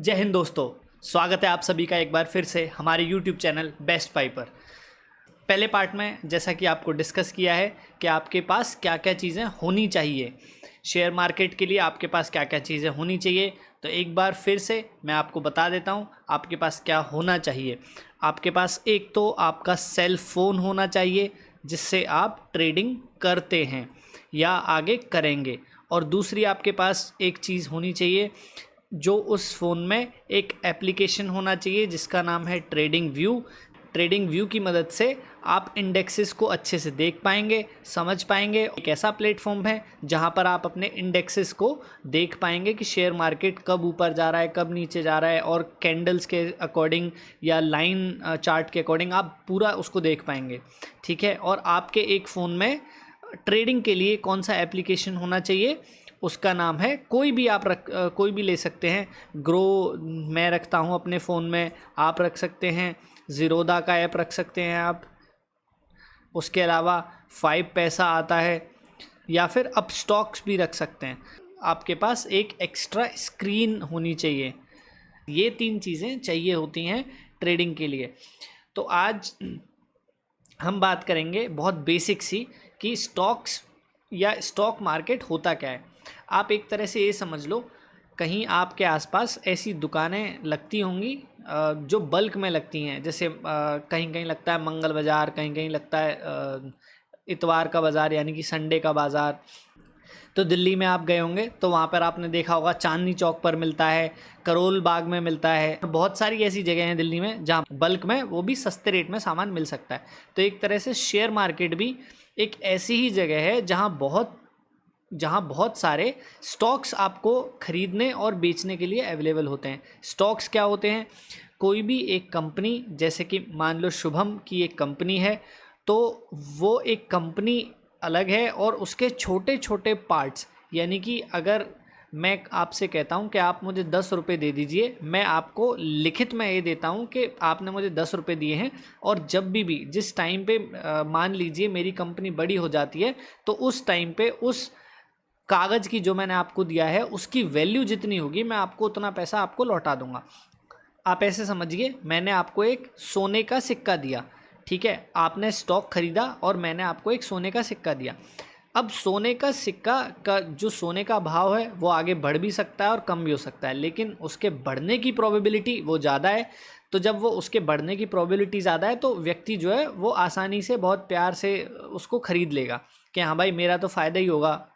जय हिंद दोस्तों, स्वागत है आप सभी का एक बार फिर से हमारे YouTube चैनल बेस्ट बाई पर। पहले पार्ट में जैसा कि आपको डिस्कस किया है कि आपके पास क्या क्या चीज़ें होनी चाहिए, शेयर मार्केट के लिए आपके पास क्या क्या चीज़ें होनी चाहिए। तो एक बार फिर से मैं आपको बता देता हूँ आपके पास क्या होना चाहिए। आपके पास एक तो आपका सेल फ़ोन होना चाहिए जिससे आप ट्रेडिंग करते हैं या आगे करेंगे, और दूसरी आपके पास एक चीज़ होनी चाहिए जो उस फ़ोन में एक एप्लीकेशन होना चाहिए जिसका नाम है ट्रेडिंग व्यू। ट्रेडिंग व्यू की मदद से आप इंडेक्सेस को अच्छे से देख पाएंगे, समझ पाएंगे। एक ऐसा प्लेटफॉर्म है जहां पर आप अपने इंडेक्सेस को देख पाएंगे कि शेयर मार्केट कब ऊपर जा रहा है, कब नीचे जा रहा है, और कैंडल्स के अकॉर्डिंग या लाइन चार्ट के अकॉर्डिंग आप पूरा उसको देख पाएंगे। ठीक है, और आपके एक फ़ोन में ट्रेडिंग के लिए कौन सा एप्लीकेशन होना चाहिए, उसका नाम है, कोई भी ले सकते हैं। ग्रो मैं रखता हूँ अपने फ़ोन में, आप रख सकते हैं। ज़ीरोधा का ऐप रख सकते हैं आप। उसके अलावा 5 पैसा आता है, या फिर अप स्टॉक्स भी रख सकते हैं। आपके पास एक एक्स्ट्रा स्क्रीन होनी चाहिए। ये 3 चीज़ें चाहिए होती हैं ट्रेडिंग के लिए। तो आज हम बात करेंगे बहुत बेसिक सी कि स्टॉक्स या स्टॉक मार्केट होता क्या है। आप एक तरह से ये समझ लो, कहीं आपके आसपास ऐसी दुकानें लगती होंगी जो बल्क में लगती हैं। जैसे कहीं कहीं लगता है मंगल बाज़ार, कहीं कहीं लगता है इतवार का बाज़ार यानी कि संडे का बाज़ार। तो दिल्ली में आप गए होंगे तो वहाँ पर आपने देखा होगा चांदनी चौक पर मिलता है, करोल बाग में मिलता है। बहुत सारी ऐसी जगह हैं दिल्ली में जहाँ बल्क में, वो भी सस्ते रेट में सामान मिल सकता है। तो एक तरह से शेयर मार्केट भी एक ऐसी ही जगह है जहाँ बहुत सारे स्टॉक्स आपको खरीदने और बेचने के लिए अवेलेबल होते हैं। स्टॉक्स क्या होते हैं? कोई भी एक कंपनी, जैसे कि मान लो शुभम की एक कंपनी है, तो वो एक कंपनी अलग है और उसके छोटे छोटे पार्ट्स, यानी कि अगर मैं आपसे कहता हूं कि आप मुझे 10 रुपये दे दीजिए, मैं आपको लिखित में ये देता हूं कि आपने मुझे 10 रुपये दिए हैं, और जब भी जिस टाइम पे मान लीजिए मेरी कंपनी बड़ी हो जाती है, तो उस टाइम पे उस कागज़ की जो मैंने आपको दिया है उसकी वैल्यू जितनी होगी मैं आपको उतना पैसा आपको लौटा दूंगा। आप ऐसे समझिए, मैंने आपको एक सोने का सिक्का दिया, ठीक है, आपने स्टॉक खरीदा और मैंने आपको एक सोने का सिक्का दिया। अब सोने का सिक्का का जो सोने का भाव है वो आगे बढ़ भी सकता है और कम भी हो सकता है, लेकिन उसके बढ़ने की प्रोबेबिलिटी वो ज़्यादा है। तो जब वो उसके बढ़ने की प्रोबेबिलिटी ज़्यादा है तो व्यक्ति जो है वो आसानी से, बहुत प्यार से उसको ख़रीद लेगा कि हाँ भाई मेरा तो फ़ायदा ही होगा,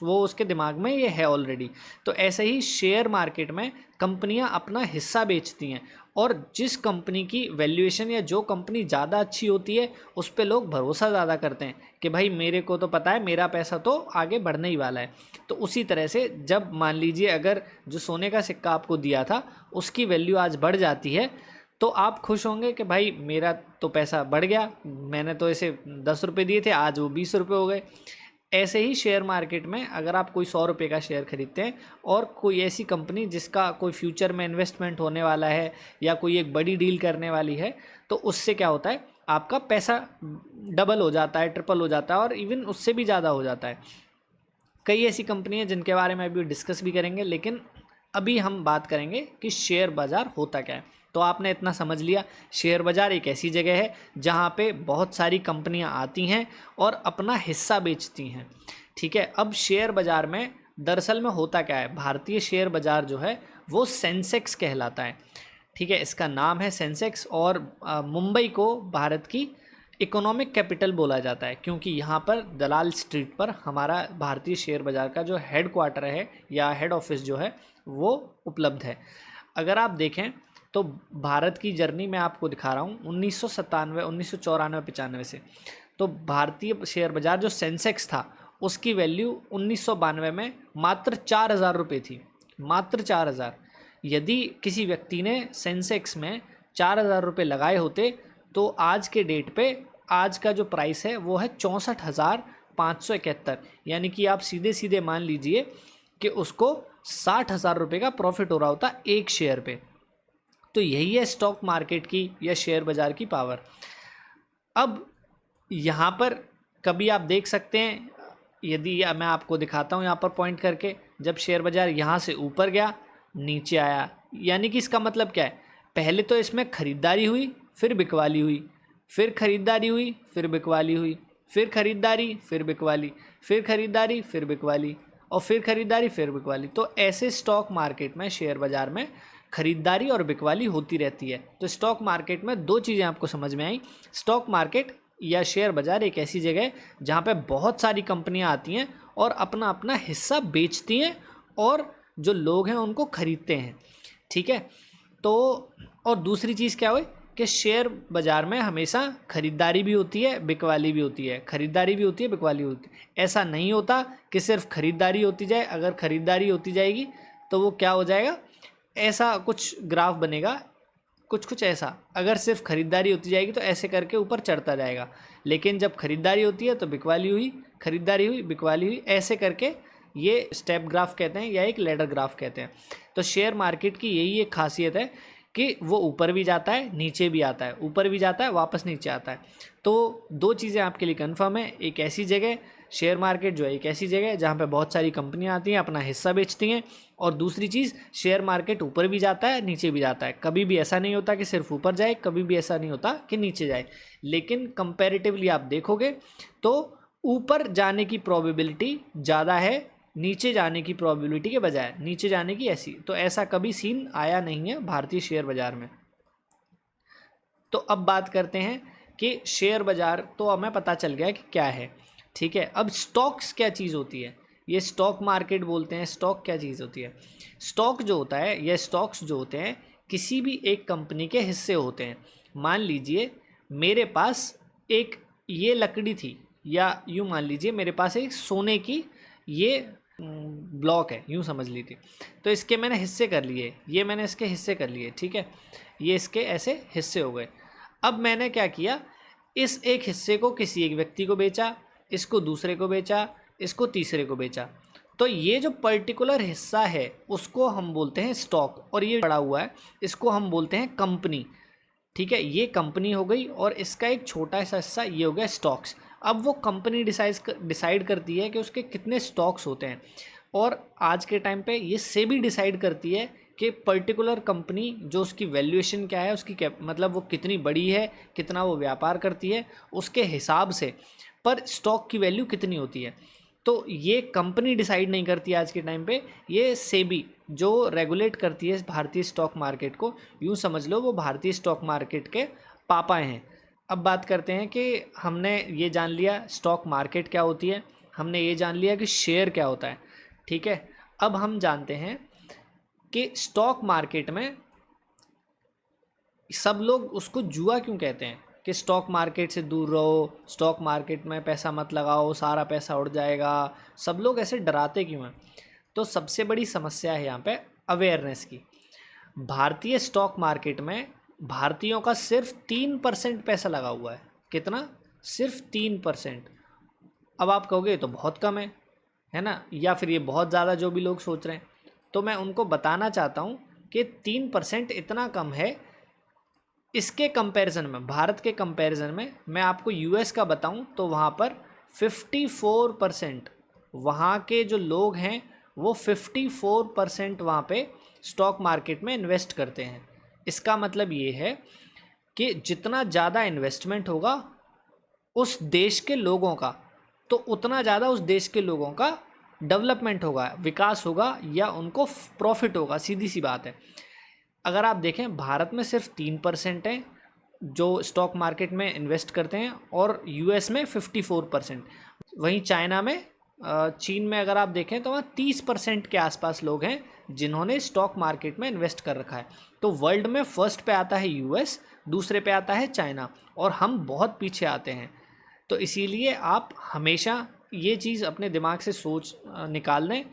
वो उसके दिमाग में ये है ऑलरेडी। तो ऐसे ही शेयर मार्केट में कंपनियां अपना हिस्सा बेचती हैं, और जिस कंपनी की वैल्यूएशन या जो कंपनी ज़्यादा अच्छी होती है उस पे लोग भरोसा ज़्यादा करते हैं कि भाई मेरे को तो पता है मेरा पैसा तो आगे बढ़ने ही वाला है। तो उसी तरह से जब मान लीजिए अगर जो सोने का सिक्का आपको दिया था उसकी वैल्यू आज बढ़ जाती है, तो आप खुश होंगे कि भाई मेरा तो पैसा बढ़ गया, मैंने तो इसे 10 रुपये दिए थे, आज वो 20 रुपये हो गए। ऐसे ही शेयर मार्केट में अगर आप कोई 100 रुपये का शेयर खरीदते हैं और कोई ऐसी कंपनी जिसका कोई फ्यूचर में इन्वेस्टमेंट होने वाला है या कोई एक बड़ी डील करने वाली है, तो उससे क्या होता है, आपका पैसा डबल हो जाता है, ट्रिपल हो जाता है, और इवन उससे भी ज़्यादा हो जाता है। कई ऐसी कंपनी हैं जिनके बारे में अभी डिस्कस भी करेंगे, लेकिन अभी हम बात करेंगे कि शेयर बाज़ार होता क्या है। तो आपने इतना समझ लिया, शेयर बाज़ार एक ऐसी जगह है जहाँ पे बहुत सारी कंपनियाँ आती हैं और अपना हिस्सा बेचती हैं। ठीक है, अब शेयर बाज़ार में दरअसल में होता क्या है, भारतीय शेयर बाज़ार जो है वो सेंसेक्स कहलाता है। ठीक है, इसका नाम है सेंसेक्स, और मुंबई को भारत की इकोनॉमिक कैपिटल बोला जाता है क्योंकि यहाँ पर दलाल स्ट्रीट पर हमारा भारतीय शेयर बाज़ार का जो हेड क्वार्टर है या हेड ऑफिस जो है वो उपलब्ध है। अगर आप देखें तो भारत की जर्नी मैं आपको दिखा रहा हूँ 1997, 1994, 95 से। तो भारतीय शेयर बाज़ार जो सेंसेक्स था उसकी वैल्यू 1992 में मात्र 4,000 रुपये थी, मात्र 4,000। यदि किसी व्यक्ति ने सेंसेक्स में 4,000 रुपये लगाए होते तो आज के डेट पे आज का जो प्राइस है वो है 64,571, यानी कि आप सीधे सीधे मान लीजिए कि उसको 60,000 रुपये का प्रॉफिट हो रहा होता एक शेयर पे। तो यही है स्टॉक मार्केट की या शेयर बाज़ार की पावर। अब यहाँ पर कभी आप देख सकते हैं, यदि मैं आपको दिखाता हूँ यहाँ पर पॉइंट करके, जब शेयर बाज़ार यहाँ से ऊपर गया नीचे आया, यानी कि इसका मतलब क्या है, पहले तो इसमें खरीदारी हुई, फिर बिकवाली हुई, फिर खरीदारी हुई, फिर बिकवाली हुई, फिर खरीदारी, फिर बिकवाली, फिर खरीदारी, फिर बिकवाली, और फिर खरीदारी, फिर बिकवाली। तो ऐसे स्टॉक मार्केट में, शेयर बाज़ार में खरीदारी और बिकवाली होती रहती है। तो स्टॉक मार्केट में दो चीज़ें आपको समझ में आई। स्टॉक मार्केट या शेयर बाज़ार एक ऐसी जगह है जहाँ पे बहुत सारी कंपनियाँ आती हैं और अपना अपना हिस्सा बेचती हैं और जो लोग हैं उनको खरीदते हैं, ठीक है। तो और दूसरी चीज़ क्या हुई कि शेयर बाज़ार में हमेशा खरीदारी भी होती है, बिकवाली भी होती है, खरीदारी भी होती है, बिकवाली होती है। ऐसा नहीं होता कि सिर्फ खरीदारी होती जाए। अगर खरीदारी होती जाएगी तो वो क्या हो जाएगा, ऐसा कुछ ग्राफ बनेगा, कुछ ऐसा। अगर सिर्फ खरीदारी होती जाएगी तो ऐसे करके ऊपर चढ़ता जाएगा, लेकिन जब खरीदारी होती है तो बिकवाली हुई, खरीदारी हुई, बिकवाली हुई, ऐसे करके ये स्टेप ग्राफ कहते हैं या एक लैडर ग्राफ कहते हैं। तो शेयर मार्केट की यही एक खासियत है कि वो ऊपर भी जाता है, नीचे भी आता है, ऊपर भी जाता है, वापस नीचे आता है। तो दो चीज़ें आपके लिए कंफर्म है, एक ऐसी जगह शेयर मार्केट जो है एक ऐसी जगह है जहाँ पे बहुत सारी कंपनियाँ आती हैं, अपना हिस्सा बेचती हैं, और दूसरी चीज़ शेयर मार्केट ऊपर भी जाता है, नीचे भी जाता है। कभी भी ऐसा नहीं होता कि सिर्फ ऊपर जाए, कभी भी ऐसा नहीं होता कि नीचे जाए, लेकिन कंपैरेटिवली आप देखोगे तो ऊपर जाने की प्रोबेबिलिटी ज़्यादा है नीचे जाने की प्रोबेबिलिटी के बजाय, नीचे जाने की ऐसी। तो ऐसा कभी सीन आया नहीं है भारतीय शेयर बाज़ार में। तो अब बात करते हैं कि शेयर बाज़ार तो हमें पता चल गया कि क्या है, ठीक है। अब स्टॉक्स क्या चीज़ होती है, ये स्टॉक मार्केट बोलते हैं। स्टॉक क्या चीज़ होती है, स्टॉक जो होता है या स्टॉक्स जो होते हैं किसी भी एक कंपनी के हिस्से होते हैं। मान लीजिए मेरे पास एक ये लकड़ी थी, या यूँ मान लीजिए मेरे पास एक सोने की ये ब्लॉक है, यूँ समझ लीजिए। तो इसके मैंने हिस्से कर लिए, ये मैंने इसके हिस्से कर लिए, ठीक है। ये इसके ऐसे हिस्से हो गए। अब मैंने क्या किया, इस एक हिस्से को किसी एक व्यक्ति को बेचा, इसको दूसरे को बेचा, इसको तीसरे को बेचा। तो ये जो पर्टिकुलर हिस्सा है उसको हम बोलते हैं स्टॉक, और ये पड़ा हुआ है इसको हम बोलते हैं कंपनी, ठीक है। ये कंपनी हो गई और इसका एक छोटा सा हिस्सा ये हो गया स्टॉक्स। अब वो कंपनी डिसाइड करती है कि उसके कितने स्टॉक्स होते हैं, और आज के टाइम पे ये सेबी डिसाइड करती है कि पर्टिकुलर कंपनी जो उसकी वैल्यूएशन क्या है, उसकी मतलब वो कितनी बड़ी है, कितना वो व्यापार करती है, उसके हिसाब से पर स्टॉक की वैल्यू कितनी होती है। तो ये कंपनी डिसाइड नहीं करती आज के टाइम पे, ये सेबी जो रेगुलेट करती है भारतीय स्टॉक मार्केट को, यूँ समझ लो वो भारतीय स्टॉक मार्केट के पापा हैं। अब बात करते हैं कि हमने ये जान लिया स्टॉक मार्केट क्या होती है, हमने ये जान लिया कि शेयर क्या होता है, ठीक है। अब हम जानते हैं कि स्टॉक मार्केट में सब लोग उसको जुआ क्यों कहते हैं, कि स्टॉक मार्केट से दूर रहो, स्टॉक मार्केट में पैसा मत लगाओ, सारा पैसा उड़ जाएगा, सब लोग ऐसे डराते क्यों हैं। तो सबसे बड़ी समस्या है यहाँ पे अवेयरनेस की। भारतीय स्टॉक मार्केट में भारतीयों का सिर्फ 3% पैसा लगा हुआ है। कितना, सिर्फ 3%। अब आप कहोगे तो बहुत कम है ना, या फिर ये बहुत ज़्यादा जो भी लोग सोच रहे हैं। तो मैं उनको बताना चाहता हूँ कि 3% इतना कम है। इसके कंपैरिजन में, भारत के कंपैरिजन में मैं आपको यूएस का बताऊं तो वहाँ पर 54%, वहाँ के जो लोग हैं वो 54% वहाँ पे स्टॉक मार्केट में इन्वेस्ट करते हैं। इसका मतलब ये है कि जितना ज़्यादा इन्वेस्टमेंट होगा उस देश के लोगों का, तो उतना ज़्यादा उस देश के लोगों का डेवलपमेंट होगा, विकास होगा, या उनको प्रॉफिट होगा। सीधी सी बात है। अगर आप देखें भारत में सिर्फ 3% हैं जो स्टॉक मार्केट में इन्वेस्ट करते हैं, और यूएस में 54%। वहीं चाइना में, चीन में अगर आप देखें तो वहाँ 30% के आसपास लोग हैं जिन्होंने स्टॉक मार्केट में इन्वेस्ट कर रखा है। तो वर्ल्ड में फर्स्ट पे आता है यूएस, दूसरे पे आता है चाइना, और हम बहुत पीछे आते हैं। तो इसीलिए आप हमेशा ये चीज़ अपने दिमाग से सोच निकाल लें।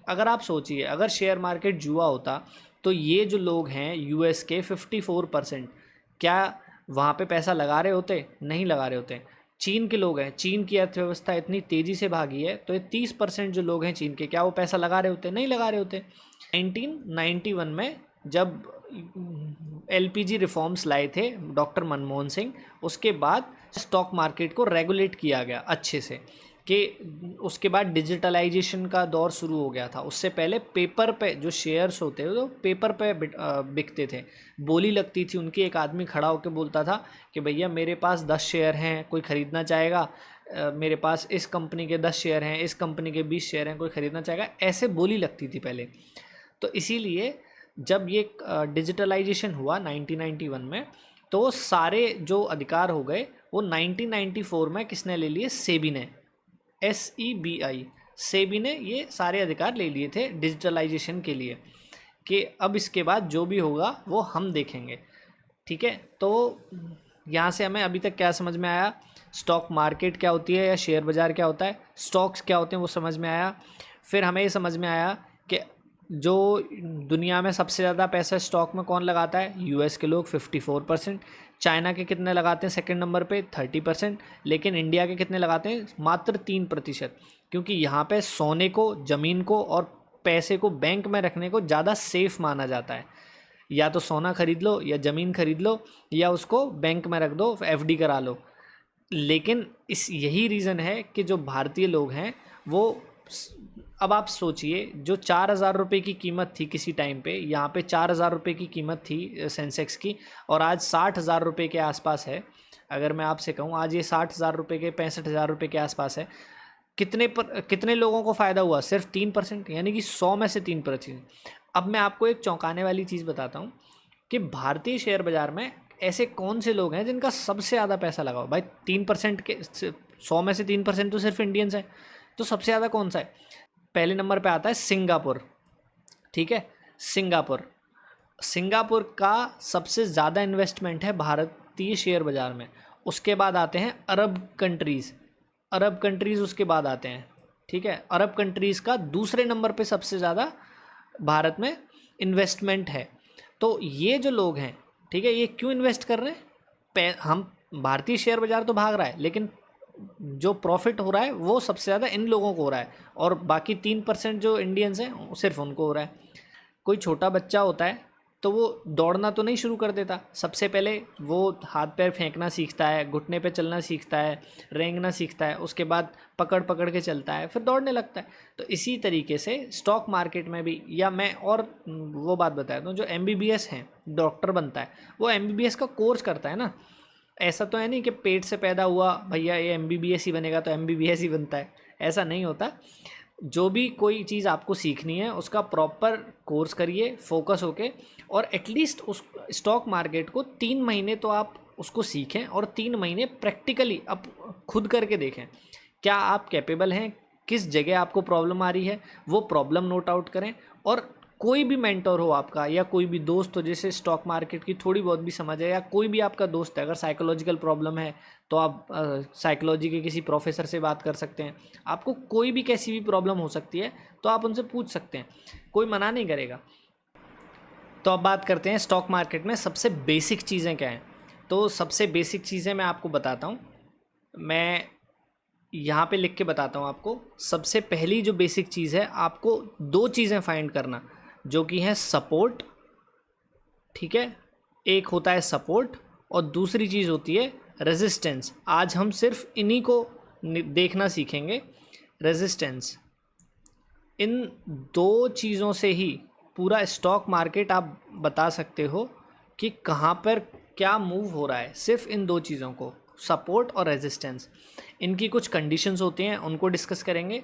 अगर आप सोचिए, अगर शेयर मार्केट जुआ होता तो ये जो लोग हैं यूएस के 54%, क्या वहाँ पे पैसा लगा रहे होते? नहीं लगा रहे होते। चीन के लोग हैं, चीन की अर्थव्यवस्था इतनी तेज़ी से भागी है, तो ये 30% जो लोग हैं चीन के, क्या वो पैसा लगा रहे होते? नहीं लगा रहे होते। 1991 में जब एलपीजी रिफॉर्म्स लाए थे डॉक्टर मनमोहन सिंह, उसके बाद स्टॉक मार्केट को रेगुलेट किया गया अच्छे से कि उसके बाद डिजिटलाइजेशन का दौर शुरू हो गया था। उससे पहले पेपर पे जो शेयर्स होते थे वो पेपर पे बिकते थे, बोली लगती थी उनकी। एक आदमी खड़ा होकर बोलता था कि भैया मेरे पास 10 शेयर हैं, कोई ख़रीदना चाहेगा, मेरे पास इस कंपनी के 10 शेयर हैं, इस कंपनी के 20 शेयर हैं, कोई ख़रीदना चाहेगा, ऐसे बोली लगती थी पहले। तो इसीलिए जब ये डिजिटलाइजेशन हुआ 1991 में, तो सारे जो अधिकार हो गए वो 1994 में किसने ले लिए? सेबी ने, SEBI, सेबी ने ये सारे अधिकार ले लिए थे डिजिटलाइजेशन के लिए, कि अब इसके बाद जो भी होगा वो हम देखेंगे। ठीक है, तो यहाँ से हमें अभी तक क्या समझ में आया? स्टॉक मार्केट क्या होती है या शेयर बाज़ार क्या होता है, स्टॉक्स क्या होते हैं वो समझ में आया। फिर हमें ये समझ में आया कि जो दुनिया में सबसे ज़्यादा पैसा स्टॉक में कौन लगाता है? US के लोग 54%, चाइना के कितने लगाते हैं सेकंड नंबर पे? 30%, लेकिन इंडिया के कितने लगाते हैं? मात्र 3%, क्योंकि यहाँ पे सोने को, ज़मीन को और पैसे को बैंक में रखने को ज़्यादा सेफ़ माना जाता है। या तो सोना खरीद लो या ज़मीन खरीद लो या उसको बैंक में रख दो, FD करा लो। लेकिन यही रीज़न है कि जो भारतीय लोग हैं वो, अब आप सोचिए, जो 4,000 रुपये की कीमत थी किसी टाइम पे, यहाँ पे 4,000 रुपये की कीमत थी सेंसेक्स की, और आज 60,000 रुपये के आसपास है। अगर मैं आपसे कहूँ आज ये 60,000 रुपये के, 65,000 रुपये के आसपास है। कितने लोगों को फ़ायदा हुआ? सिर्फ 3%, यानी कि 100 में से 3%। अब मैं आपको एक चौंकाने वाली चीज़ बताता हूँ कि भारतीय शेयर बाज़ार में ऐसे कौन से लोग हैं जिनका सबसे ज़्यादा पैसा लगा हो? भाई 3% के, 100 में से 3% तो सिर्फ इंडियंस हैं, तो सबसे ज़्यादा कौन सा है? पहले नंबर पे आता है सिंगापुर। ठीक है, सिंगापुर का सबसे ज़्यादा इन्वेस्टमेंट है भारतीय शेयर बाज़ार में। उसके बाद आते हैं अरब कंट्रीज़ उसके बाद आते हैं। ठीक है, अरब कंट्रीज़ का दूसरे नंबर पे सबसे ज़्यादा भारत में इन्वेस्टमेंट है। तो ये जो लोग हैं, ठीक है, ये क्यों इन्वेस्ट कर रहे हैं? हम भारतीय शेयर बाज़ार तो भाग रहा है, लेकिन जो प्रॉफिट हो रहा है वो सबसे ज़्यादा इन लोगों को हो रहा है, और बाकी 3% जो इंडियंस हैं सिर्फ उनको हो रहा है। कोई छोटा बच्चा होता है तो वो दौड़ना तो नहीं शुरू कर देता, सबसे पहले वो हाथ पैर फेंकना सीखता है, घुटने पे चलना सीखता है, रेंगना सीखता है, उसके बाद पकड़ पकड़ के चलता है, फिर दौड़ने लगता है। तो इसी तरीके से स्टॉक मार्केट में भी, या मैं और वो बात बताया दूँ, जो MBBS हैं, डॉक्टर बनता है, वो MBBS का कोर्स करता है ना। ऐसा तो है नहीं कि पेट से पैदा हुआ भैया ये MBBS ही बनेगा तो MBBS ही बनता है, ऐसा नहीं होता। जो भी कोई चीज़ आपको सीखनी है उसका प्रॉपर कोर्स करिए फोकस होके, और एटलीस्ट उस स्टॉक मार्केट को 3 महीने तो आप उसको सीखें, और 3 महीने प्रैक्टिकली आप खुद करके देखें क्या आप कैपेबल हैं, किस जगह आपको प्रॉब्लम आ रही है, वो प्रॉब्लम नोट आउट करें। और कोई भी मेंटर हो आपका या कोई भी दोस्त हो जिसे स्टॉक मार्केट की थोड़ी बहुत भी समझ है, या कोई भी आपका दोस्त है, अगर साइकोलॉजिकल प्रॉब्लम है तो आप साइकोलॉजी के किसी प्रोफेसर से बात कर सकते हैं। आपको कोई भी कैसी भी प्रॉब्लम हो सकती है तो आप उनसे पूछ सकते हैं, कोई मना नहीं करेगा। तो अब बात करते हैं स्टॉक मार्केट में सबसे बेसिक चीज़ें क्या हैं। तो सबसे बेसिक चीज़ें मैं आपको बताता हूँ, मैं यहाँ पे लिख के बताता हूँ आपको। सबसे पहली जो बेसिक चीज़ है, आपको 2 चीज़ें फाइंड करना, जो कि हैं सपोर्ट। ठीक है, एक होता है सपोर्ट और दूसरी चीज़ होती है रेजिस्टेंस। आज हम सिर्फ इन्हीं को देखना सीखेंगे, रेजिस्टेंस। इन 2 चीज़ों से ही पूरा स्टॉक मार्केट आप बता सकते हो कि कहाँ पर क्या मूव हो रहा है, सिर्फ इन 2 चीज़ों को, सपोर्ट और रेजिस्टेंस। इनकी कुछ कंडीशंस होती हैं, उनको डिस्कस करेंगे।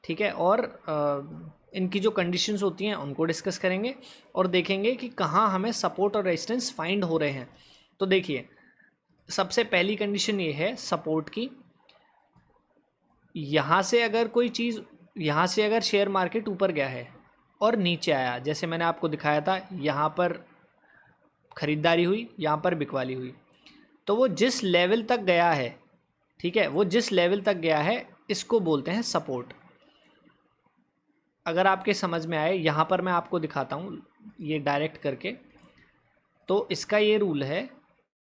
ठीक है, और इनकी जो कंडीशंस होती हैं उनको डिस्कस करेंगे, और देखेंगे कि कहाँ हमें सपोर्ट और रेजिस्टेंस फाइंड हो रहे हैं। तो देखिए, सबसे पहली कंडीशन ये है सपोर्ट की, यहाँ से अगर कोई चीज़, यहाँ से अगर शेयर मार्केट ऊपर गया है और नीचे आया, जैसे मैंने आपको दिखाया था, यहाँ पर ख़रीदारी हुई, यहाँ पर बिकवाली हुई, तो वो जिस लेवल तक गया है, ठीक है, वो जिस लेवल तक गया है इसको बोलते हैं सपोर्ट। अगर आपके समझ में आए, यहाँ पर मैं आपको दिखाता हूँ ये डायरेक्ट करके। तो इसका ये रूल है,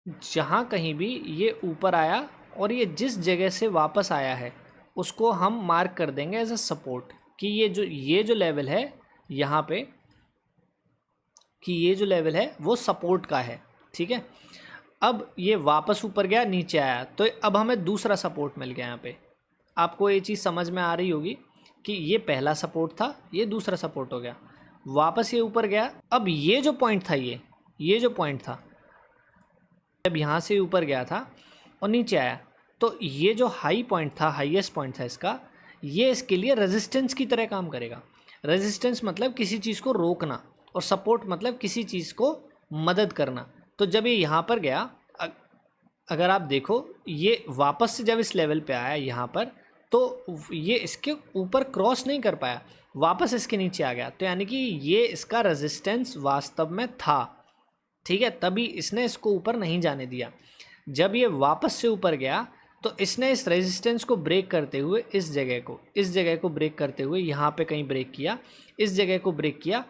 जहाँ कहीं भी ये ऊपर आया और ये जिस जगह से वापस आया है उसको हम मार्क कर देंगे एज अ सपोर्ट, कि ये जो लेवल है यहाँ पे, कि ये जो लेवल है वो सपोर्ट का है। ठीक है, अब ये वापस ऊपर गया, नीचे आया, तो अब हमें दूसरा सपोर्ट मिल गया यहाँ पे। आपको ये चीज़ समझ में आ रही होगी कि ये पहला सपोर्ट था, ये दूसरा सपोर्ट हो गया, वापस ये ऊपर गया। अब ये जो पॉइंट था, ये जो पॉइंट था, जब यहाँ से ऊपर गया था और नीचे आया, तो ये जो हाई पॉइंट था, हाईएस्ट पॉइंट था इसका, ये इसके लिए रेजिस्टेंस की तरह काम करेगा। रेजिस्टेंस मतलब किसी चीज़ को रोकना, और सपोर्ट मतलब किसी चीज़ को मदद करना। तो जब ये यहाँ पर गया, अगर आप देखो, ये वापस से जब इस लेवल पे आया यहाँ पर, तो ये इसके ऊपर क्रॉस नहीं कर पाया, वापस इसके नीचे आ गया। तो यानी कि ये इसका रेजिस्टेंस वास्तव में था, ठीक है, तभी इसने इसको ऊपर नहीं जाने दिया। जब ये वापस से ऊपर गया तो इसने इस रेजिस्टेंस को ब्रेक करते हुए इस जगह को ब्रेक करते हुए यहाँ पे कहीं ब्रेक किया, इस जगह को ब्रेक किया।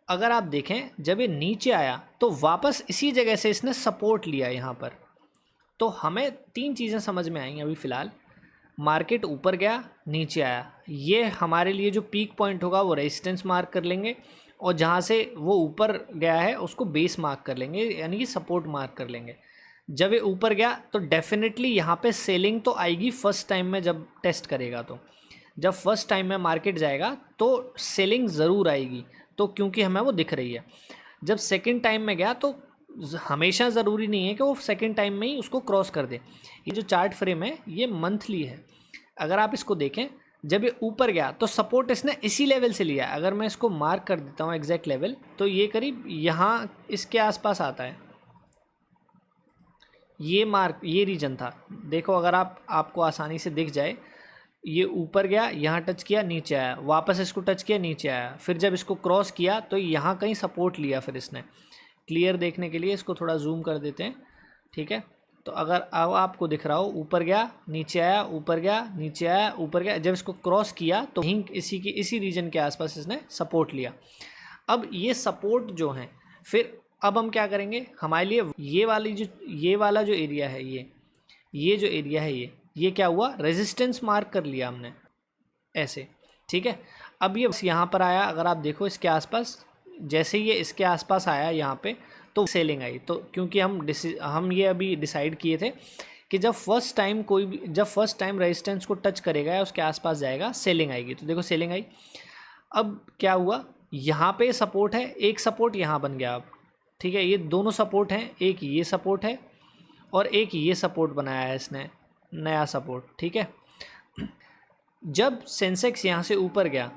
अगर आप देखें, जब ये नीचे आया तो वापस इसी जगह से इसने सपोर्ट लिया यहाँ पर। तो हमें 3 चीज़ें समझ में आई अभी फ़िलहाल। मार्केट ऊपर गया, नीचे आया, ये हमारे लिए जो पीक पॉइंट होगा वो रेजिस्टेंस मार्क कर लेंगे, और जहाँ से वो ऊपर गया है उसको बेस मार्क कर लेंगे, यानी कि सपोर्ट मार्क कर लेंगे। जब ये ऊपर गया तो डेफिनेटली यहाँ पे सेलिंग तो आएगी फर्स्ट टाइम में जब टेस्ट करेगा। तो जब फर्स्ट टाइम में मार्केट जाएगा तो सेलिंग ज़रूर आएगी, तो क्योंकि हमें वो दिख रही है। जब सेकंड टाइम में गया तो हमेशा ज़रूरी नहीं है कि वो सेकंड टाइम में ही उसको क्रॉस कर दे। ये जो चार्ट फ्रेम है ये मंथली है, अगर आप इसको देखें, जब ये ऊपर गया तो सपोर्ट इसने इसी लेवल से लिया। अगर मैं इसको मार्क कर देता हूँ एग्जैक्ट लेवल, तो ये करीब यहाँ इसके आसपास आता है, ये रीजन था। देखो, अगर आपको आसानी से दिख जाए, ये ऊपर गया, यहाँ टच किया, नीचे आया, वापस इसको टच किया, नीचे आया, फिर जब इसको क्रॉस किया तो यहाँ कहीं सपोर्ट लिया। फिर इसने क्लियर देखने के लिए इसको थोड़ा जूम कर देते हैं, ठीक है। तो अगर अब आपको दिख रहा हो, ऊपर गया, नीचे आया, ऊपर गया, नीचे आया, ऊपर गया, जब इसको क्रॉस किया तो यहीं इसी रीजन के आसपास इसने सपोर्ट लिया। अब ये सपोर्ट जो है, फिर अब हम क्या करेंगे, हमारे लिए ये वाला जो एरिया है, ये जो एरिया है, ये क्या हुआ, रेजिस्टेंस मार्क कर लिया हमने ऐसे, ठीक है। अब ये यहाँ पर आया, अगर आप देखो इसके आसपास, जैसे ये इसके आसपास आया यहाँ पे, तो सेलिंग आई। तो क्योंकि हम ये अभी डिसाइड किए थे कि जब फर्स्ट टाइम रेजिस्टेंस को टच करेगा या उसके आसपास जाएगा, सेलिंग आएगी। तो देखो सेलिंग आई। अब क्या हुआ, यहाँ पे सपोर्ट है, एक सपोर्ट यहाँ बन गया अब, ठीक है। ये दोनों सपोर्ट हैं, एक ये सपोर्ट है और एक ये सपोर्ट बनाया है इसने, नया सपोर्ट, ठीक है। जब सेंसेक्स यहाँ से ऊपर गया,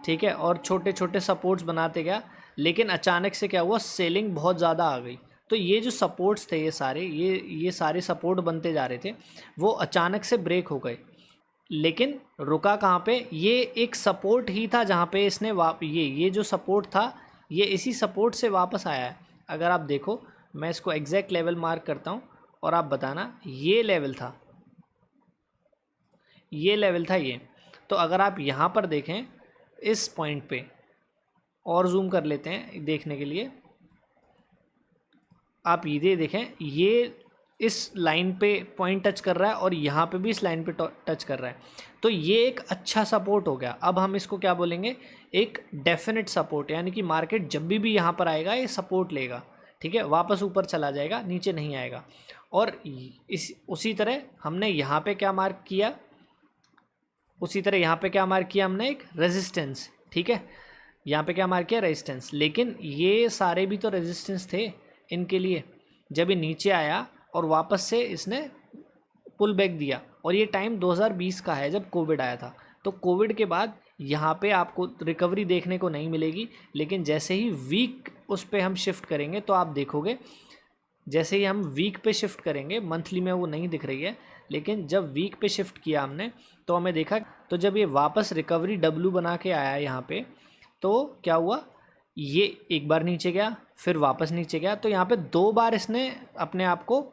ठीक है, और छोटे छोटे सपोर्ट्स बनाते गया, लेकिन अचानक से क्या हुआ, सेलिंग बहुत ज़्यादा आ गई। तो ये जो सपोर्ट्स थे, ये सारे सपोर्ट बनते जा रहे थे, वो अचानक से ब्रेक हो गए। लेकिन रुका कहाँ पे, ये एक सपोर्ट ही था जहाँ पे इसने ये जो सपोर्ट था, ये इसी सपोर्ट से वापस आया है। अगर आप देखो, मैं इसको एग्जैक्ट लेवल मार्क करता हूँ और आप बताना, ये लेवल था ये। तो अगर आप यहाँ पर देखें इस पॉइंट पे, और जूम कर लेते हैं देखने के लिए, आप ये देखें, ये इस लाइन पे पॉइंट टच कर रहा है और यहाँ पे भी इस लाइन पे टच कर रहा है। तो ये एक अच्छा सपोर्ट हो गया। अब हम इसको क्या बोलेंगे, एक डेफिनेट सपोर्ट, यानी कि मार्केट जब भी यहाँ पर आएगा ये सपोर्ट लेगा, ठीक है, वापस ऊपर चला जाएगा, नीचे नहीं आएगा। और उसी तरह हमने यहाँ पे क्या मार्क किया, हमने एक रेजिस्टेंस, ठीक है, यहाँ पे क्या मार्क किया, रेजिस्टेंस। लेकिन ये सारे भी तो रेजिस्टेंस थे इनके लिए। जब ये नीचे आया और वापस से इसने पुल बैक दिया, और ये टाइम 2020 का है जब कोविड आया था। तो कोविड के बाद यहाँ पे आपको रिकवरी देखने को नहीं मिलेगी, लेकिन जैसे ही वीक उस पर हम शिफ्ट करेंगे तो आप देखोगे, जैसे ही हम वीक पे शिफ्ट करेंगे, मंथली में वो नहीं दिख रही है, लेकिन जब वीक पे शिफ्ट किया हमने तो हमें देखा, तो जब ये वापस रिकवरी डब्ल्यू बना के आया यहाँ पे, तो क्या हुआ, ये एक बार नीचे गया, फिर वापस नीचे गया। तो यहाँ पे 2 बार इसने अपने आप को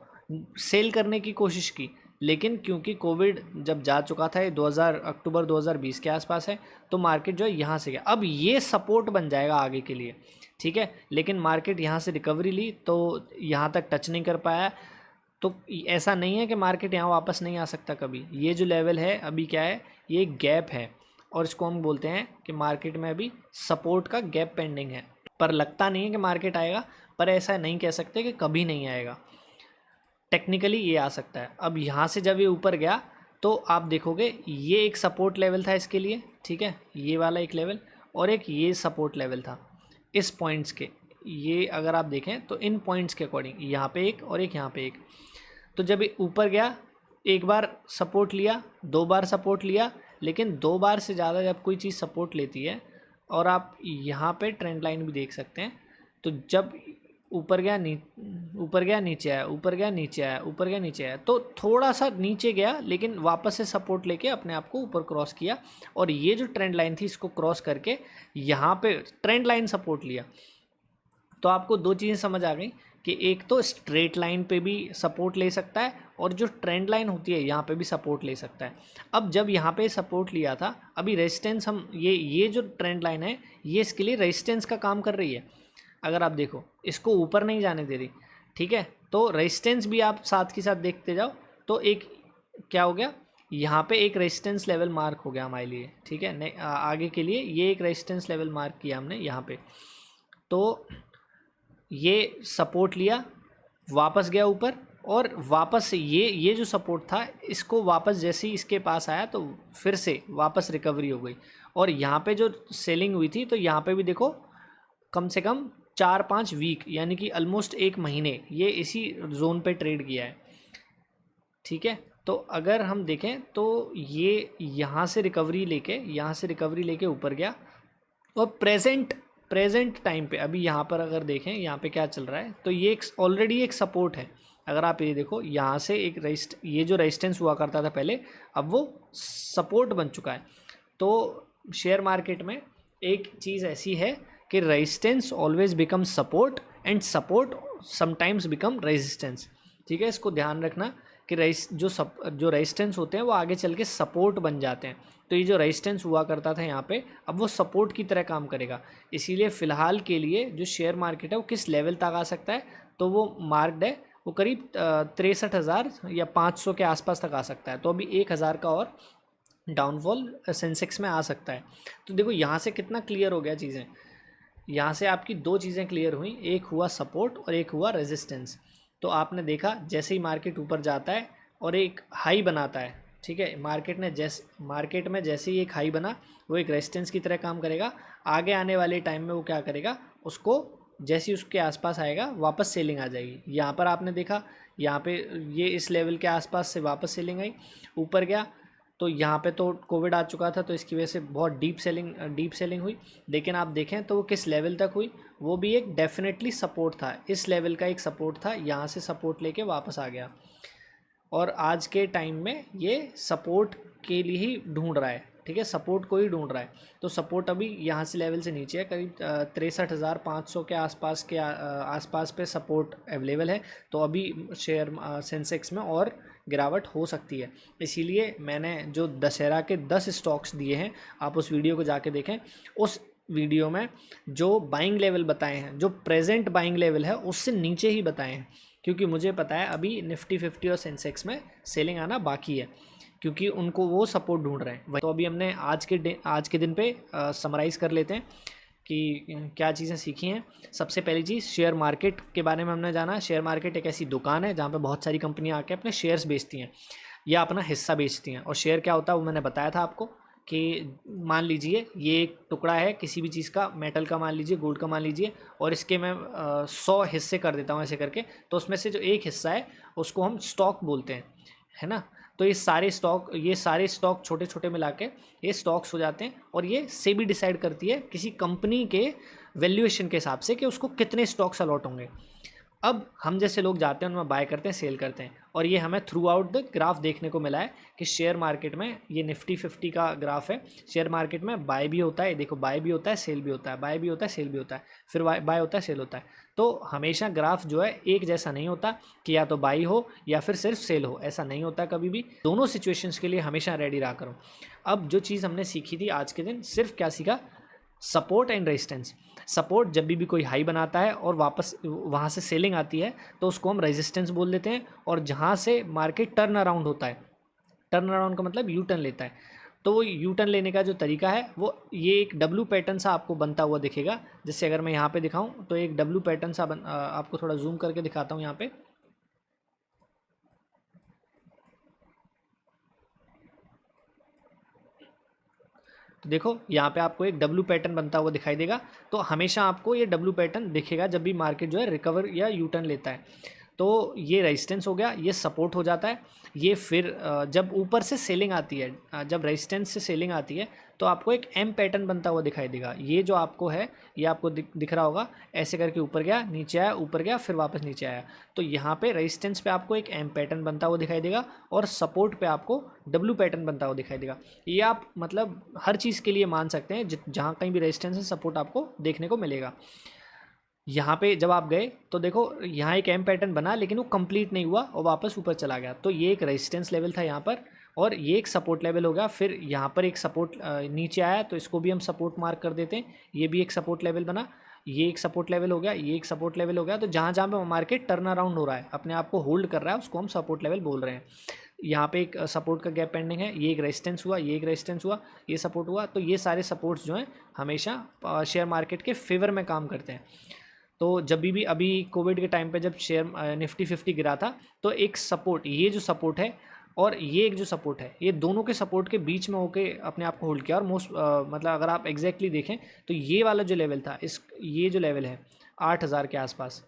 सेल करने की कोशिश की, लेकिन क्योंकि कोविड जब जा चुका था, ये अक्टूबर 2020 के आसपास है, तो मार्केट जो है यहाँ से गया। अब ये सपोर्ट बन जाएगा आगे के लिए, ठीक है। लेकिन मार्केट यहाँ से रिकवरी ली तो यहाँ तक टच नहीं कर पाया। तो ऐसा नहीं है कि मार्केट यहाँ वापस नहीं आ सकता कभी। ये जो लेवल है अभी क्या है, ये एक गैप है, और इसको हम बोलते हैं कि मार्केट में अभी सपोर्ट का गैप पेंडिंग है। पर लगता नहीं है कि मार्केट आएगा, पर ऐसा नहीं कह सकते कि कभी नहीं आएगा, टेक्निकली ये आ सकता है। अब यहाँ से जब ये ऊपर गया तो आप देखोगे ये एक सपोर्ट लेवल था इसके लिए, ठीक है, ये वाला एक लेवल, और एक ये सपोर्ट लेवल था इस पॉइंट्स के। ये अगर आप देखें तो इन पॉइंट्स के अकॉर्डिंग यहाँ पे एक और एक यहाँ पे एक। तो जब ये ऊपर गया, एक बार सपोर्ट लिया, 2 बार सपोर्ट लिया, लेकिन 2 बार से ज़्यादा जब कोई चीज़ सपोर्ट लेती है, और आप यहाँ पे ट्रेंड लाइन भी देख सकते हैं, तो जब ऊपर गया ऊपर गया नीचे आया, ऊपर गया नीचे आया, ऊपर गया नीचे आया, तो थोड़ा सा नीचे गया लेकिन वापस से सपोर्ट लेके अपने आप को ऊपर क्रॉस किया, और ये जो ट्रेंड लाइन थी इसको क्रॉस करके यहाँ पे ट्रेंड लाइन सपोर्ट लिया। तो आपको 2 चीज़ें समझ आ गई कि एक तो स्ट्रेट लाइन पे भी सपोर्ट ले सकता है, और जो ट्रेंड लाइन होती है यहाँ पे भी सपोर्ट ले सकता है। अब जब यहाँ पे सपोर्ट लिया था, अभी रेजिस्टेंस हम ये जो ट्रेंड लाइन है ये इसके लिए रेजिस्टेंस का काम कर रही है। अगर आप देखो इसको ऊपर नहीं जाने दे रही, ठीक है, तो रेजिस्टेंस भी आप साथ के साथ देखते जाओ। तो एक क्या हो गया, यहाँ पे एक रेजिस्टेंस लेवल मार्क हो गया हमारे लिए, ठीक है, आगे के लिए ये एक रेजिस्टेंस लेवल मार्क किया हमने यहाँ पे। तो ये सपोर्ट लिया, वापस गया ऊपर, और वापस से ये जो सपोर्ट था इसको वापस जैसे ही इसके पास आया तो फिर से वापस रिकवरी हो गई। और यहाँ पे जो सेलिंग हुई थी, तो यहाँ पे भी देखो कम से कम 4-5 वीक यानी कि ऑलमोस्ट 1 महीने ये इसी जोन पे ट्रेड किया है, ठीक है। तो अगर हम देखें तो ये यहाँ से रिकवरी लेके ऊपर गया, और प्रेजेंट टाइम पे अभी यहाँ पर अगर देखें यहाँ पे क्या चल रहा है, तो ये एक ऑलरेडी एक सपोर्ट है। अगर आप ये देखो यहाँ से एक ये जो रेजिस्टेंस हुआ करता था पहले, अब वो सपोर्ट बन चुका है। तो शेयर मार्केट में एक चीज़ ऐसी है कि resistance always become support, and support sometimes become resistance, ठीक है। इसको ध्यान रखना कि जो रेजिस्टेंस होते हैं वो आगे चल के सपोर्ट बन जाते हैं। तो ये जो रेजिस्टेंस हुआ करता था यहाँ पे, अब वो सपोर्ट की तरह काम करेगा। इसीलिए फ़िलहाल के लिए जो शेयर मार्केट है वो किस लेवल तक आ सकता है, तो वो मार्क्ड है, वो करीब 63,000 या 500 के आसपास तक आ सकता है। तो अभी 1,000 का और डाउनफॉल सेंसेक्स में आ सकता है। तो देखो यहाँ से कितना क्लियर हो गया चीज़ें, यहाँ से आपकी 2 चीज़ें क्लियर हुई, एक हुआ सपोर्ट और एक हुआ रेजिस्टेंस। तो आपने देखा जैसे ही मार्केट ऊपर जाता है और एक हाई बनाता है, ठीक है, मार्केट में जैसे ही एक हाई बना, वो एक रेजिस्टेंस की तरह काम करेगा। आगे आने वाले टाइम में वो क्या करेगा, उसको जैसे ही उसके आसपास आएगा वापस सेलिंग आ जाएगी। यहाँ पर आपने देखा, यहाँ पे ये इस लेवल के आसपास से वापस सेलिंग आई, ऊपर गया, तो यहाँ पे तो कोविड आ चुका था तो इसकी वजह से बहुत डीप सेलिंग हुई। लेकिन आप देखें तो वो किस लेवल तक हुई, वो भी एक डेफिनेटली सपोर्ट था, इस लेवल का एक सपोर्ट था, यहाँ से सपोर्ट लेके वापस आ गया। और आज के टाइम में ये सपोर्ट के लिए ही ढूंढ रहा है, ठीक है, सपोर्ट को ही ढूंढ रहा है। तो सपोर्ट अभी यहाँ से लेवल से नीचे है, करीब 63,500 के आसपास पे सपोर्ट अवेलेबल है। तो अभी शेयर सेंसेक्स में और गिरावट हो सकती है। इसीलिए मैंने जो दशहरा के 10 स्टॉक्स दिए हैं, आप उस वीडियो को जाके देखें। उस वीडियो में जो बाइंग लेवल बताए हैं, जो प्रेजेंट बाइंग लेवल है उससे नीचे ही बताए हैं, क्योंकि मुझे पता है अभी निफ्टी 50 और सेंसेक्स में सेलिंग आना बाकी है, क्योंकि उनको वो सपोर्ट ढूंढ रहे हैं। तो अभी हमने आज के दिन पे समराइज़ कर लेते हैं कि क्या चीज़ें सीखी हैं। सबसे पहली चीज़, शेयर मार्केट के बारे में हमने जाना। शेयर मार्केट एक ऐसी दुकान है जहाँ पे बहुत सारी कंपनियाँ आके अपने शेयर्स बेचती हैं या अपना हिस्सा बेचती हैं। और शेयर क्या होता है वो मैंने बताया था आपको, कि मान लीजिए ये एक टुकड़ा है किसी भी चीज़ का, मेटल का मान लीजिए, गोल्ड का मान लीजिए, और इसके मैं 100 हिस्से कर देता हूँ ऐसे करके, तो उसमें से जो एक हिस्सा है उसको हम स्टॉक बोलते हैं, है ना। तो ये सारे स्टॉक छोटे छोटे मिला के ये स्टॉक्स हो जाते हैं, और ये सेबी डिसाइड करती है किसी कंपनी के वैल्यूएशन के हिसाब से कि उसको कितने स्टॉक्स अलॉट होंगे। अब हम जैसे लोग जाते हैं उनमें बाय करते हैं, सेल करते हैं, और ये हमें थ्रू आउट द ग्राफ देखने को मिला है कि शेयर मार्केट में ये निफ्टी 50 का ग्राफ है। शेयर मार्केट में बाय भी होता है, देखो बाय भी होता है, सेल भी होता है, बाय भी होता है, सेल भी होता है, फिर बाय होता है, सेल होता है। तो हमेशा ग्राफ जो है एक जैसा नहीं होता कि या तो बाई हो या फिर सिर्फ सेल हो, ऐसा नहीं होता कभी भी। दोनों सिचुएशंस के लिए हमेशा रेडी रहा करो। अब जो चीज़ हमने सीखी थी आज के दिन, सिर्फ क्या सीखा, सपोर्ट एंड रेजिस्टेंस। सपोर्ट जब भी कोई हाई बनाता है और वापस वहाँ से सेलिंग आती है तो उसको हम रेजिस्टेंस बोल देते हैं। और जहाँ से मार्केट टर्न अराउंड होता है, टर्न अराउंड का मतलब यू टर्न लेता है, तो वो यू टर्न लेने का जो तरीका है वो ये एक डब्ल्यू पैटर्न सा आपको बनता हुआ दिखेगा। जैसे अगर मैं यहाँ पे दिखाऊं तो एक डब्ल्यू पैटर्न सा आपको थोड़ा जूम करके दिखाता हूँ। यहाँ पे तो देखो यहाँ पे आपको एक डब्ल्यू पैटर्न बनता हुआ दिखाई देगा। तो हमेशा आपको ये डब्ल्यू पैटर्न दिखेगा जब भी मार्केट जो है रिकवर या यू टर्न लेता है। तो ये रेजिस्टेंस हो गया, ये सपोर्ट हो जाता है। ये फिर जब ऊपर से सेलिंग आती है, जब रेजिस्टेंस से सेलिंग आती है तो आपको एक एम पैटर्न बनता हुआ दिखाई देगा। ये जो आपको है ये आपको दिख रहा होगा, ऐसे करके ऊपर गया, नीचे आया, ऊपर गया, फिर वापस नीचे आया। तो यहाँ पे रेजिस्टेंस पे आपको एक एम पैटर्न बनता हुआ दिखाई देगा और सपोर्ट पे आपको डब्ल्यू पैटर्न बनता हुआ दिखाई देगा। ये आप मतलब हर चीज़ के लिए मान सकते हैं, जहाँ कहीं भी रेजिस्टेंस है सपोर्ट आपको देखने को मिलेगा। यहाँ पे जब आप गए तो देखो यहाँ एक एम पैटर्न बना, लेकिन वो कंप्लीट नहीं हुआ और वापस ऊपर चला गया। तो ये एक रेजिस्टेंस लेवल था यहाँ पर, और ये एक सपोर्ट लेवल हो गया। फिर यहाँ पर एक सपोर्ट नीचे आया, तो इसको भी हम सपोर्ट मार्क कर देते हैं। ये भी एक सपोर्ट लेवल बना, ये एक सपोर्ट लेवल हो गया, ये एक सपोर्ट लेवल हो गया। तो जहाँ जहाँ पे मार्केट टर्न अराउंड हो रहा है, अपने आप को होल्ड कर रहा है, उसको हम सपोर्ट लेवल बोल रहे हैं। यहाँ पे एक सपोर्ट का गैप पेंडिंग है, ये एक रेजिस्टेंस हुआ, ये एक रेजिस्टेंस हुआ, ये सपोर्ट हुआ। तो ये सारे सपोर्ट्स जो हैं हमेशा शेयर मार्केट के फेवर में काम करते हैं। तो जब भी अभी कोविड के टाइम पे जब शेयर निफ्टी 50 गिरा था, तो एक सपोर्ट, ये जो सपोर्ट है और ये एक जो सपोर्ट है, ये दोनों के सपोर्ट के बीच में होके अपने आप को होल्ड किया। और मतलब अगर आप एग्जैक्टली देखें तो ये वाला जो लेवल था, ये जो लेवल है 8000 के आसपास,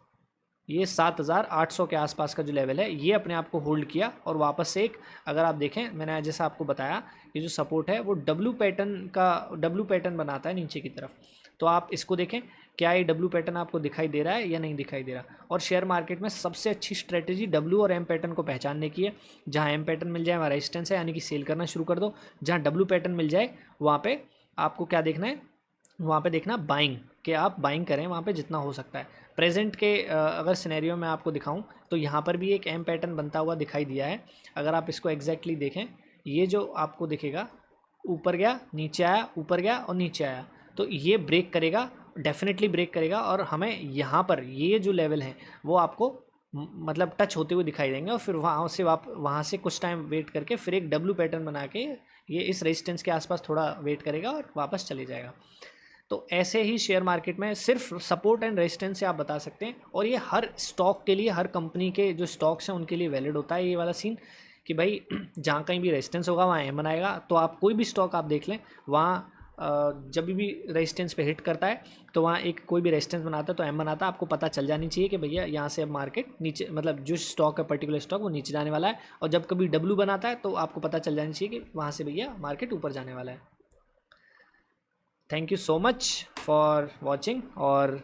ये 7800 के आसपास का जो लेवल है, ये अपने आप को होल्ड किया। और वापस से एक, अगर आप देखें, मैंने जैसा आपको बताया, ये जो सपोर्ट है वो डब्ल्यू पैटर्न बनाता है नीचे की तरफ। तो आप इसको देखें, क्या ये डब्ल्यू पैटर्न आपको दिखाई दे रहा है या नहीं दिखाई दे रहा। और शेयर मार्केट में सबसे अच्छी स्ट्रेटेजी डब्ल्यू और एम पैटर्न को पहचानने की है। जहाँ एम पैटर्न मिल जाए वहाँ रेजिस्टेंस है, यानी कि सेल करना शुरू कर दो। जहाँ डब्ल्यू पैटर्न मिल जाए वहाँ पे आपको क्या देखना है, वहाँ पे देखना बाइंग, कि आप बाइंग करें वहाँ पे जितना हो सकता है। प्रेजेंट के अगर सिनेरियो में आपको दिखाऊं तो यहाँ पर भी एक एम पैटर्न बनता हुआ दिखाई दिया है। अगर आप इसको एग्जैक्टली देखें, ये जो आपको दिखेगा, ऊपर गया, नीचे आया, ऊपर गया और नीचे आया। तो ये ब्रेक करेगा, डेफिनेटली ब्रेक करेगा। और हमें यहाँ पर ये जो लेवल है वो आपको मतलब टच होते हुए दिखाई देंगे। और फिर वहाँ से कुछ टाइम वेट करके फिर एक डब्ल्यू पैटर्न बना के ये इस रेजिस्टेंस के आसपास थोड़ा वेट करेगा और वापस चले जाएगा। तो ऐसे ही शेयर मार्केट में सिर्फ सपोर्ट एंड रेजिस्टेंस से आप बता सकते हैं। और ये हर स्टॉक के लिए, हर कंपनी के जो स्टॉक्स हैं उनके लिए वैलिड होता है ये वाला सीन, कि भाई जहाँ कहीं भी रेजिस्टेंस होगा वहाँ एम बनाएगा। तो आप कोई भी स्टॉक आप देख लें, वहाँ जब भी रेजिस्टेंस पे हिट करता है तो वहाँ एक कोई भी रेजिस्टेंस बनाता है तो एम बनाता है। आपको पता चल जानी चाहिए कि भैया यहाँ से अब मार्केट नीचे, मतलब जो स्टॉक है, पर्टिकुलर स्टॉक, वो नीचे जाने वाला है। और जब कभी डब्ल्यू बनाता है तो आपको पता चल जानी चाहिए कि वहाँ से भैया मार्केट ऊपर जाने वाला है। Thank you so much for watching, और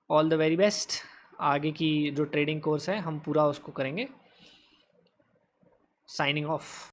ऑल द वेरी बेस्ट। आगे की जो ट्रेडिंग कोर्स है हम पूरा उसको करेंगे। Signing off.